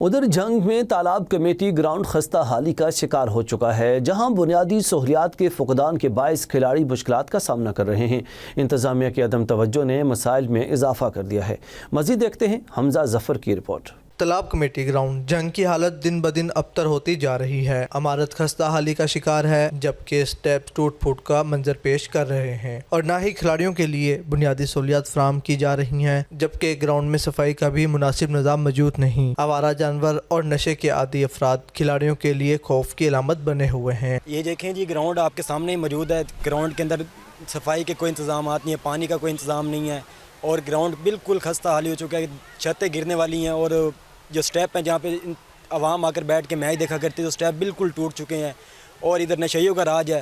उधर जंग में तालाब कमेटी ग्राउंड खस्ता हाली का शिकार हो चुका है, जहां बुनियादी सहूलियात के फुकदान के बायस खिलाड़ी मुश्किलात का सामना कर रहे हैं। इंतजामिया की अदम तवज्जो ने मसाइल में इजाफा कर दिया है। मज़ीद देखते हैं हमजा जफर की रिपोर्ट। तालाब कमेटी ग्राउंड जंग की हालत दिन ब दिन अबतर होती जा रही है। इमारत खस्ता हाली का शिकार है, जबकि स्टेप टूट फूट का मंजर पेश कर रहे हैं और ना ही खिलाड़ियों के लिए बुनियादी सहूलियात फराहम की जा रही हैं, जबकि ग्राउंड में सफाई का भी मुनासिब निज़ाम मौजूद नहीं। आवारा जानवर और नशे के आदी अफराद खिलाड़ियों के लिए खौफ की अलामत बने हुए हैं। ये देखें जी, ग्राउंड आपके सामने ही मौजूद है। ग्राउंड के अंदर सफाई के कोई इंतजाम नहीं है, पानी का कोई इंतजाम नहीं है और ग्राउंड बिल्कुल खस्ता हाली हो चुका है। छतें गिरने वाली हैं और जो स्टेप हैं जहाँ पे आवाम आकर बैठ के मैच देखा करती है, तो स्टेप बिल्कुल टूट चुके हैं और इधर नशेइयों का राज है।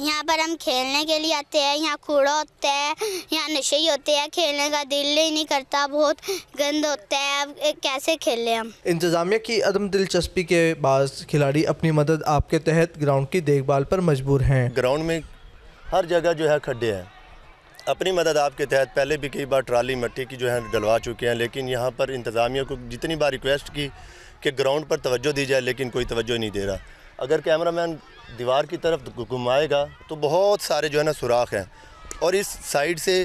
यहाँ पर हम खेलने के लिए आते हैं, यहाँ कूड़ा होता है, यहाँ नशे ही होते हैं, खेलने का दिल ही नहीं करता, बहुत गंद होता है। अब कैसे खेलें हम? इंतजामिया की अदम दिलचस्पी के बाद खिलाड़ी अपनी मदद आपके तहत ग्राउंड की देखभाल पर मजबूर हैं। ग्राउंड में हर जगह जो है खड्डे हैं। अपनी मदद आपके तहत पहले भी कई बार ट्राली मिट्टी की जो है डलवा चुके हैं, लेकिन यहाँ पर इंतज़ामिया को जितनी बार रिक्वेस्ट की कि ग्राउंड पर तवज्जो दी जाए, लेकिन कोई तवज्जो नहीं दे रहा। अगर कैमरामैन दीवार की तरफ घुमाएगा तो बहुत सारे जो है ना सुराख हैं और इस साइड से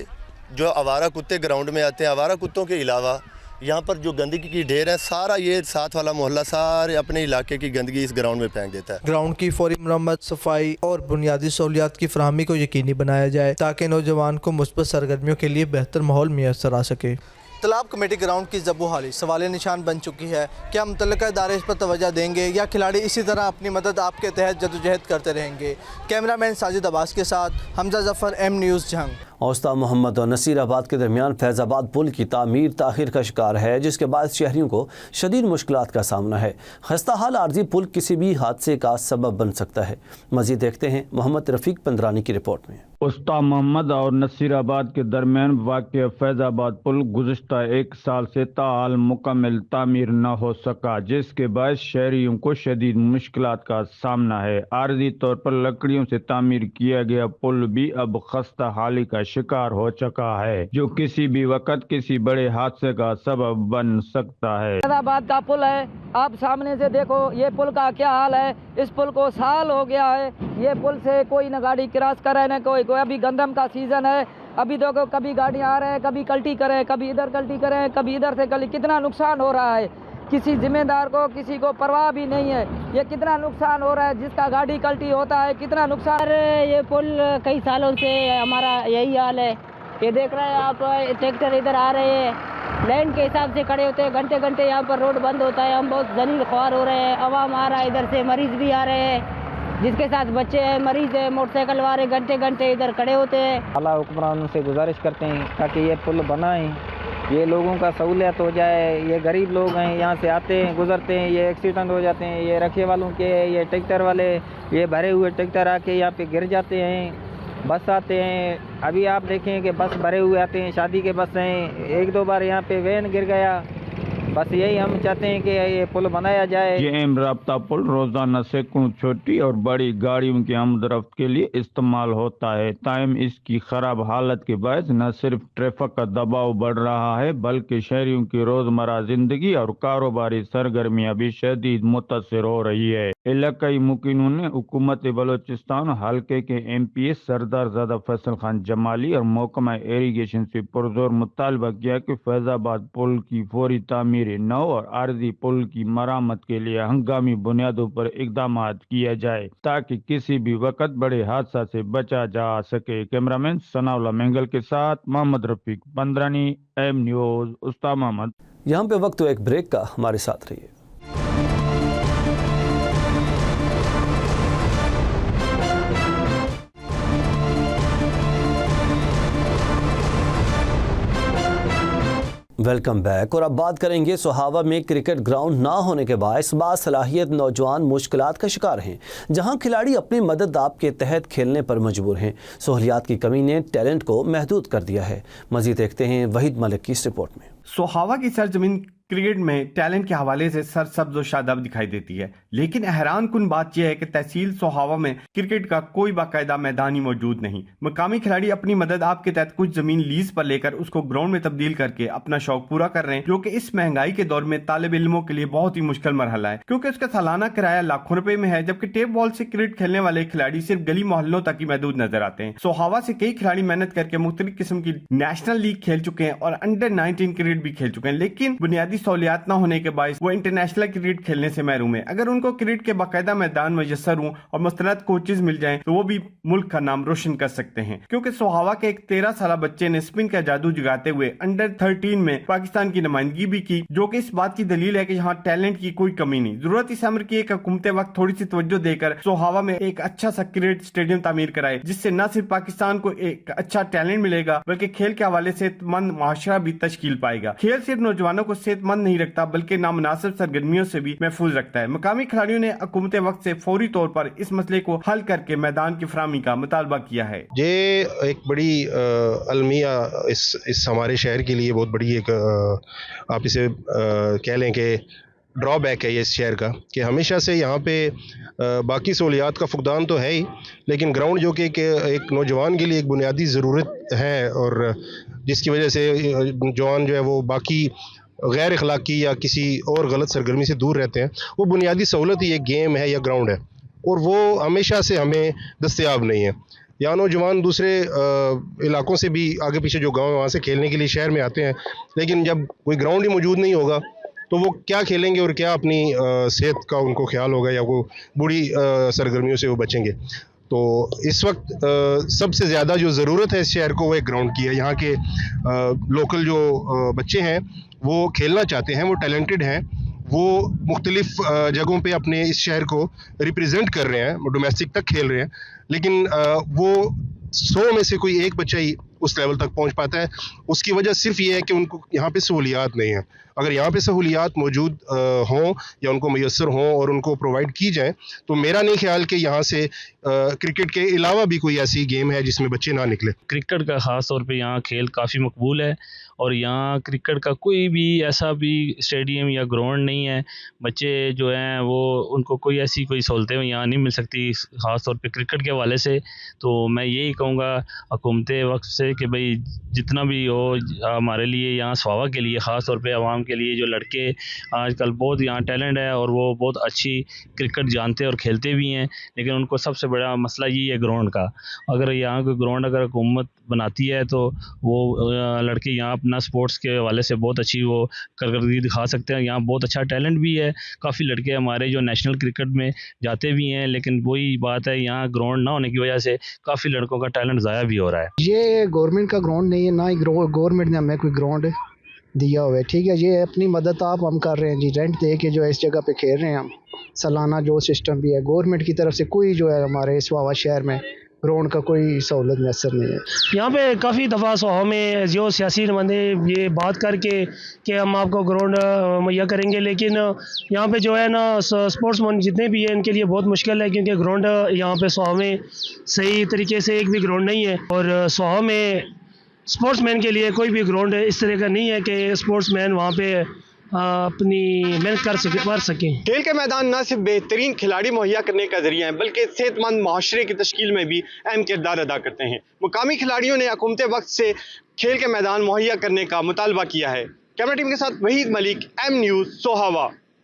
जो आवारा कुत्ते ग्राउंड में आते हैं, आवारा कुत्तों के अलावा यहाँ पर जो गंदगी की ढेर है, सारा ये साथ वाला मोहल्ला सारे अपने इलाके की गंदगी इस ग्राउंड में फेंक देता है। ग्राउंड की फौरी मरम्मत, सफाई और बुनियादी सहूलियात की फराहमी को यकीनी बनाया जाए ताकि नौजवान को मुस्बत सरगर्मियों के लिए बेहतर माहौल मैसर आ सके। तालाब कमेटी ग्राउंड की ज़ब्बू-हाली सवाल निशान बन चुकी है। क्या मुतल्लिका इदारे इस पर तवज्जो देंगे या खिलाड़ी इसी तरह अपनी मदद आपके तहत जदोजहद करते रहेंगे? कैमरामैन साजिद अब्बास के साथ हमजा जफर, एम न्यूज़ जंग। औस्ता मोहम्मद और नसीराबाद के दरमियान फैज़ाबाद पुल की तामीर ताख़ीर का शिकार है, जिसके बाद शहरियों को शदीद मुश्किलात का सामना है। खस्ता हाल आर्जी पुल किसी भी हादसे का सबब बन सकता है। मज़ीद देखते हैं मोहम्मद रफ़ीक पंद्रानी की रिपोर्ट में। उस्ता मोहम्मद और नसीराबाद के दरमियान वाक़िया फैज़ाबाद पुल गुज़िश्ता एक साल से ताहाल मुकम्मल तामीर न हो सका, जिसके बाद शहरियों को शदीद मुश्किलात का सामना है। आर्जी तौर पर लकड़ियों से तामीर किया गया पुल भी अब खस्ता हाली का शिकार हो चुका है, जो किसी भी वक्त किसी बड़े हादसे का सबब बन सकता है। फैज़ाबाद का पुल है, आप सामने से देखो ये पुल का क्या हाल है। इस पुल को साल हो गया है, ये पुल से कोई न गाड़ी क्रॉस करे न कोई। अभी गंदम का सीजन है, अभी देखो कभी गाड़ियाँ आ रहे हैं, कभी कल्टी करे, कभी इधर कल्टी करे, कभी इधर से कल्टी। कितना नुकसान हो रहा है, किसी जिम्मेदार को किसी को परवाह भी नहीं है। ये कितना नुकसान हो रहा है, जिसका गाड़ी कल्टी होता है कितना नुकसान। ये पुल कई सालों से हमारा यही हाल है। ये देख रहे हैं आप, ट्रैक्टर इधर आ रहे हैं, लाइन के हिसाब से खड़े होते हैं, घंटे घंटे यहाँ पर रोड बंद होता है। हम बहुत जलील ख्वार हो रहे हैं, आवाम आ रहा है, इधर से मरीज भी आ रहे हैं, जिसके साथ बच्चे हैं, मरीज है, मोटरसाइकिल वाले घंटे घंटे इधर खड़े होते हैं। आला हुक्मरानों से गुजारिश करते हैं ताकि ये पुल बनाएं, ये लोगों का सहूलियत हो जाए। ये गरीब लोग हैं, यहाँ से आते हैं गुजरते हैं, ये एक्सीडेंट हो जाते हैं। ये रखे वालों के, ये ट्रैक्टर वाले, ये भरे हुए ट्रैक्टर आके यहाँ पे गिर जाते हैं। बस आते हैं, अभी आप देखें कि बस भरे हुए आते हैं, शादी के बस हैं। एक दो बार यहाँ पे वैन गिर गया। बस यही हम चाहते हैं कि ये पुल बनाया जाए। ये एम राब्ता पुल रोजाना सैकड़ों छोटी और बड़ी गाड़ियों की आमदरफ्त के लिए इस्तेमाल होता है। ताहम इसकी खराब हालत के बायस न सिर्फ ट्रैफिक का दबाव बढ़ रहा है, बल्कि शहरियों की रोजमर्रा जिंदगी और कारोबारी सरगर्मियां भी शदीद मुतासर हो रही है। इलाकाई मुकीनों ने हुकूमत बलोचिस्तान हल्के के MP सरदार ज़ादा फैसल खान जमाली और महकमा इरीगेशन से पुरजोर मुतालबा किया कि फैज़ाबाद पुल की फौरी तामीर नौ और आर्जी पुल की मरम्मत के लिए हंगामी बुनियादों पर इकदाम किया जाए, ताकि किसी भी वक्त बड़े हादसा से बचा जा सके। कैमरामैन सनाउल्लाह मेंगल के साथ मोहम्मद रफीक पंद्रानी, एम न्यूज़, उस्ता मोहम्मद। यहाँ पे वक्त एक ब्रेक का, हमारे साथ रहिए। Welcome back. और अब बात करेंगे सोहावा में क्रिकेट ग्राउंड ना होने के बायस बासलाहियत नौजवान मुश्किलात का शिकार हैं, जहां खिलाड़ी अपनी मदद आपके तहत खेलने पर मजबूर हैं। सहूलियात की कमी ने टैलेंट को महदूद कर दिया है। मजीद देखते हैं वहीद मलिक की इस रिपोर्ट में। सोहावा की सरजमीन क्रिकेट में टैलेंट के हवाले से सरसब्ज और शादाब दिखाई देती है, लेकिन हैरान कुन बात यह है कि तहसील सोहावा में क्रिकेट का कोई बाकायदा मैदान ही मौजूद नहीं। मकामी खिलाड़ी अपनी मदद आप के तहत कुछ जमीन लीज पर लेकर उसको ग्राउंड में तब्दील करके अपना शौक पूरा कर रहे हैं, जो कि इस महंगाई के दौर में तालिब इल्मों के लिए बहुत ही मुश्किल मरहला है, क्योंकि उसका सालाना किराया लाखों रुपए में है, जबकि टेप बॉल से क्रिकेट खेलने वाले खिलाड़ी सिर्फ गली मोहल्लों तक ही महदूद नजर आते हैं। सोहावा से कई खिलाड़ी मेहनत करके मुख्तलिफ किस्म की नेशनल लीग खेल चुके हैं और अंडर 19 क्रिकेट भी खेल चुके हैं, लेकिन बुनियादी सहूलियात न होने के बायस वो इंटरनेशनल क्रिकेट खेलने से महरूम है। अगर उनको क्रिकेट के बाकायदा मैदान मुयस्सर हों और मुस्तनद कोचेज मिल जाएं तो वो भी मुल्क का नाम रोशन कर सकते हैं, क्योंकि सोहावा के एक 13 साल बच्चे ने स्पिन का जादू जगाते हुए अंडर 13 में पाकिस्तान की नुमाइंदगी भी की, जो कि इस बात की दलील है कि यहाँ टैलेंट की कोई कमी नहीं। जरूरत इस अमर की है कि हुकूमत वक्त थोड़ी सी तवज्जो देकर सोहावा में एक अच्छा सा क्रिकेट स्टेडियम तामीर कराए, जिससे न सिर्फ पाकिस्तान को एक अच्छा टैलेंट मिलेगा बल्कि खेल के हवाले से सेहतमंद माशरा भी तश्कील पाएगा। खेल सिर्फ नौजवानों को सेहतमंद नहीं रखता बल्कि नामुनासिब सरगर्मियों से भी महफूज रखता है। मकामी खिलाड़ियों ने हुकूमत वक्त से फौरी तौर पर इस मसले को हल करके मैदान की फराहमी का मुतालबा किया है। ये एक बड़ी अलमिया इस हमारे शहर के लिए बहुत बड़ी एक आप इसे कह लें कि ड्रॉबैक है ये इस शहर का, कि हमेशा से यहाँ पे बाकी सहूलियात का फुकदान तो है ही, लेकिन ग्राउंड जो कि एक नौजवान के लिए एक बुनियादी ज़रूरत है और जिसकी वजह से जवान जो है वो बाकी गैर अखलाकी या किसी और गलत सरगर्मी से दूर रहते हैं, वो बुनियादी सहूलत ही एक गेम है या ग्राउंड है और वो हमेशा से हमें दस्तयाब नहीं है। या नौजवान दूसरे इलाकों से भी आगे पीछे जो गाँव है वहाँ से खेलने के लिए शहर में आते हैं, लेकिन जब कोई ग्राउंड ही मौजूद नहीं होगा तो वो क्या खेलेंगे और क्या अपनी सेहत का उनको ख्याल होगा या वो बुरी सरगर्मियों से वो बचेंगे। तो इस वक्त सबसे ज़्यादा जो ज़रूरत है इस शहर को वो एक ग्राउंड की है। यहाँ के लोकल जो बच्चे हैं वो खेलना चाहते हैं, वो टैलेंटेड हैं, वो मुख्तलिफ जगहों पे अपने इस शहर को रिप्रेजेंट कर रहे हैं, वो डोमेस्टिक तक खेल रहे हैं, लेकिन वो 100 में से कोई एक बच्चा ही उस लेवल तक पहुंच पाता है। उसकी वजह सिर्फ ये है कि उनको यहाँ पे सहूलियात नहीं है। अगर यहाँ पे सहूलियात मौजूद हों या उनको मैसर हों और उनको प्रोवाइड की जाए तो मेरा नहीं ख्याल कि यहाँ से क्रिकेट के अलावा भी कोई ऐसी गेम है जिसमें बच्चे ना निकले। क्रिकेट का ख़ास तौर पे यहाँ खेल काफ़ी मकबूल है और यहाँ क्रिकेट का कोई भी ऐसा भी स्टेडियम या ग्राउंड नहीं है। बच्चे जो हैं वो उनको कोई ऐसी कोई सहूलतें यहाँ नहीं मिल सकती ख़ास तौर पे क्रिकेट के हवाले से। तो मैं यही कहूँगा हुकूमत वक्त से कि भाई जितना भी हो हमारे लिए यहाँ सोहावा के लिए ख़ास तौर पे आवाम के लिए जो लड़के आजकल बहुत यहाँ टैलेंट है और वो बहुत अच्छी क्रिकेट जानते और खेलते भी हैं, लेकिन उनको सबसे बड़ा मसला यही है ग्राउंड का। अगर यहाँ कोई ग्राउंड अगर हुकूमत बनाती है तो वो लड़के यहाँ अपना स्पोर्ट्स के हवाले से बहुत अच्छी वो कारकर्दगी दिखा सकते हैं। यहाँ बहुत अच्छा टैलेंट भी है, काफ़ी लड़के हमारे जो नेशनल क्रिकेट में जाते भी हैं, लेकिन वही बात है यहाँ ग्राउंड ना होने की वजह से काफ़ी लड़कों का टैलेंट ज़ाया भी हो रहा है। ये गवर्नमेंट का ग्राउंड नहीं है, ना ही गवर्नमेंट ने हमें कोई ग्राउंड दिया हुआ है, ठीक है। ये अपनी मदद आप हम कर रहे हैं जी, रेंट दे के जो है इस जगह पे खेल रहे हैं हम। सालाना जो सिस्टम भी है गवर्नमेंट की तरफ से कोई जो है हमारे सोहावा शहर में ग्राउंड का कोई सहूलत मैसर नहीं है। यहाँ पे काफ़ी दफ़ा सोहावा में जो सियासी नुमाइंदे ये बात करके कि हम आपको ग्राउंड मुहैया करेंगे, लेकिन यहाँ पे जो है ना स्पोर्ट्समैन जितने भी हैं इनके लिए बहुत मुश्किल है, क्योंकि ग्राउंड यहाँ पे सोहावा में सही तरीके से एक भी ग्राउंड नहीं है और सोहावा में स्पोर्ट्समैन के लिए कोई भी ग्राउंड इस तरह का नहीं है कि स्पोर्ट्समैन वहाँ पे अपनी मेहनत कर सकें। खेल के मैदान न सिर्फ बेहतरीन खिलाड़ी मुहैया करने का जरिया है बल्कि सेहतमंद माशरे की तश्कील में भी अहम किरदार अदा करते हैं। मुकामी खिलाड़ियों ने हुकूमत वक्त से खेल के मैदान मुहैया करने का मुतालबा किया है। कैमरा टीम के साथ वहीद मलिक, एम न्यूज़, सोहावा।